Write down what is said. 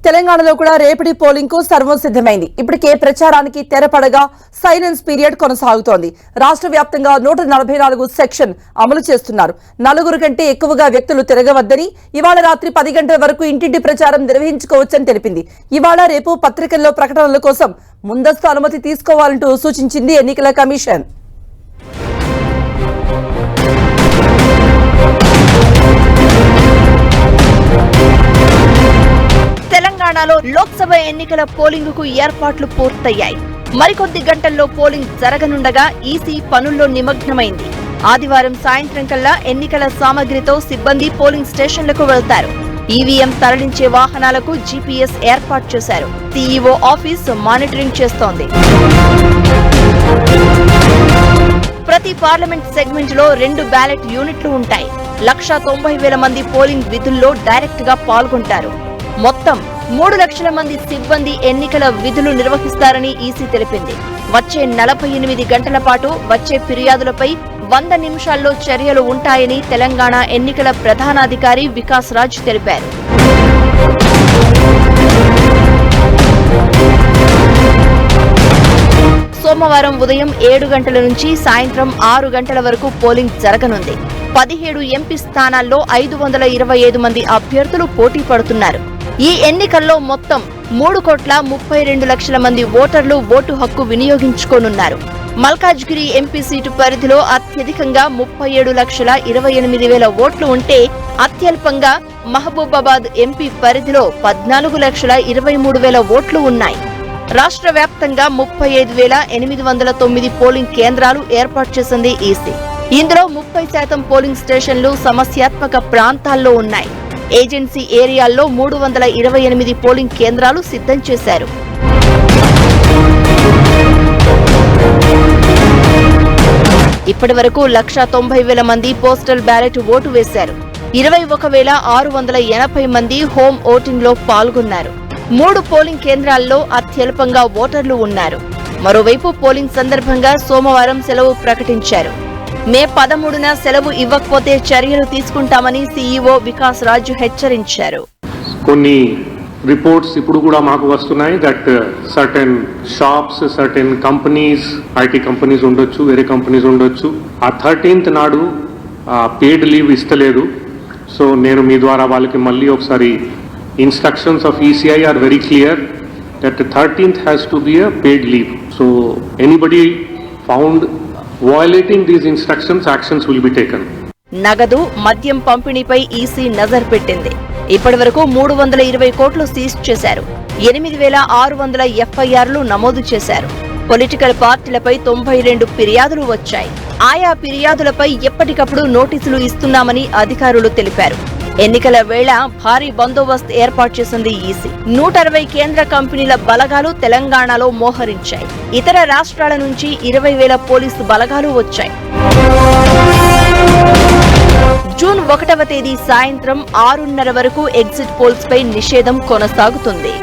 తెలంగాణలో కూడా రేపటి పోలింగ్ కు సర్వం సిద్ధమైంది. ఇప్పటికే ప్రచారానికి తెరపడగా సైలెన్స్ పీరియడ్ కొనసాగుతోంది. రాష్ట్ర వ్యాప్తంగా 144 సెక్షన్ అమలు చేస్తున్నారు. 4 కంటే ఎక్కువగా వ్యక్తులు తిరగవద్దని, ఇవాళ రాత్రి 10 గంటల వరకు ఇంటింటి ప్రచారం నిర్వహించుకోవచ్చని తెలిపింది. ఇవాళ రేపు పత్రికల్లో ప్రకటనల కోసం ముందస్తు అనుమతి తీసుకోవాలంటూ సూచించింది ఎన్నికల కమిషన్. తెలంగాణలో లోక్సభ ఎన్నికల పోలింగ్ కు ఏర్పాట్లు పూర్తయ్యాయి. మరికొద్ది గంటల్లో పోలింగ్ జరగనుండగా ఈసీ పనుల్లో నిమగ్నమైంది. ఆదివారం సాయంత్రం కల్లా ఎన్నికల సామగ్రితో సిబ్బంది పోలింగ్ స్టేషన్లకు వెళ్తారు. ఈవీఎం తరలించే వాహనాలకు జీపీఎస్ ఏర్పాటు చేశారు. సీఈఓ ఆఫీస్ మానిటరింగ్ చేస్తోంది. ప్రతి పార్లమెంట్ సెగ్మెంట్ లో 2 బ్యాలెట్ యూనిట్లు ఉంటాయి. 1,90,000 మంది పోలింగ్ విధుల్లో డైరెక్ట్ గా పాల్గొంటారు. మొత్తం 3 లక్షల మంది సిబ్బంది ఎన్నికల విధులు నిర్వహిస్తారని ఈసీ తెలిపింది. వచ్చే 48 గంటల పాటు వచ్చే ఫిర్యాదులపై 100 నిమిషాల్లో చర్యలు ఉంటాయని తెలంగాణ ఎన్నికల ప్రధానాధికారి వికాస్ రాజ్ తెలిపారు. సోమవారం ఉదయం 7 గంటల నుంచి సాయంత్రం 6 గంటల వరకు పోలింగ్ జరగనుంది. 17 ఎంపీ స్థానాల్లో 525 మంది అభ్యర్థులు పోటీ పడుతున్నారు. ఈ ఎన్నికల్లో మొత్తం 3,32,00,000 మంది ఓటర్లు ఓటు హక్కు వినియోగించుకోనున్నారు. మల్కాజ్గిరి ఎంపీ సీటు పరిధిలో అత్యధికంగా 37,28,000 ఓట్లు ఉంటే అత్యల్పంగా మహబూబాబాద్ ఎంపీ పరిధిలో 14,23,000 ఓట్లు ఉన్నాయి. రాష్ట్ర వ్యాప్తంగా 35,809 పోలింగ్ కేంద్రాలు ఏర్పాటు చేసింది ఈసీ. ఇందులో 30% పోలింగ్ స్టేషన్లు సమస్యాత్మక ప్రాంతాల్లో ఉన్నాయి. ఏజెన్సీ ఏరియాల్లో 328 పోలింగ్ కేంద్రాలు సిద్ధం చేశారు. ఇప్పటి వరకు 1,90,000 మంది పోస్టల్ బ్యాలెట్ ఓటు వేశారు. 21,680 మంది హోమ్ ఓటింగ్ లో పాల్గొన్నారు. 3 పోలింగ్ కేంద్రాల్లో అత్యల్పంగా ఓటర్లు ఉన్నారు. మరోవైపు పోలింగ్ సందర్భంగా సోమవారం సెలవు ప్రకటించారు. మే 13న సెలవు ఇవ్వకపోతే చర్యలు తీసుకుంటామని సీఈఓ వికాస్ రాజ్ హెచ్చరించారు. కొన్ని రిపోర్ట్స్ ఇప్పుడు కూడా మాకు వస్తున్నాయి that certain shops, certain companies, IT companies ఉండొచ్చు, వేరే కంపెనీస్ ఉండొచ్చు, ఆ 13th నాడు పేడ్ లీవ్ ఇస్తలేదు. సో నేను మీ ద్వారా వాళ్ళకి మళ్ళీ ఒకసారి instructions of ECI are very clear that 13th has to be a paid leave. So anybody found violating these instructions, actions will be taken. నగదు, మద్యం పంపిణీపై ఈసీ నజర్ పెట్టింది. ఇప్పటివరకు 320 కోట్లు సీజ్ చేశారు. 8,600 ఎఫ్ఐఆర్లు నమోదు చేశారు. పొలిటికల్ పార్టీలపై 92 ఫిర్యాదులు వచ్చాయి. ఆయా ఫిర్యాదులపై ఎప్పటికప్పుడు నోటీసులు ఇస్తున్నామని అధికారులు తెలిపారు. ఎన్నికల వేళ భారీ బందోబస్తు ఏర్పాటు చేసింది ఈసీ. 160 కేంద్ర కంపెనీల బలగాలు తెలంగాణలో మోహరించాయి. ఇతర రాష్ట్రాల నుంచి 20,000 పోలీసు బలగాలు వచ్చాయి. జూన్ 1వ తేదీ సాయంత్రం 6:30 వరకు ఎగ్జిట్ పోల్స్ పై నిషేధం కొనసాగుతుంది.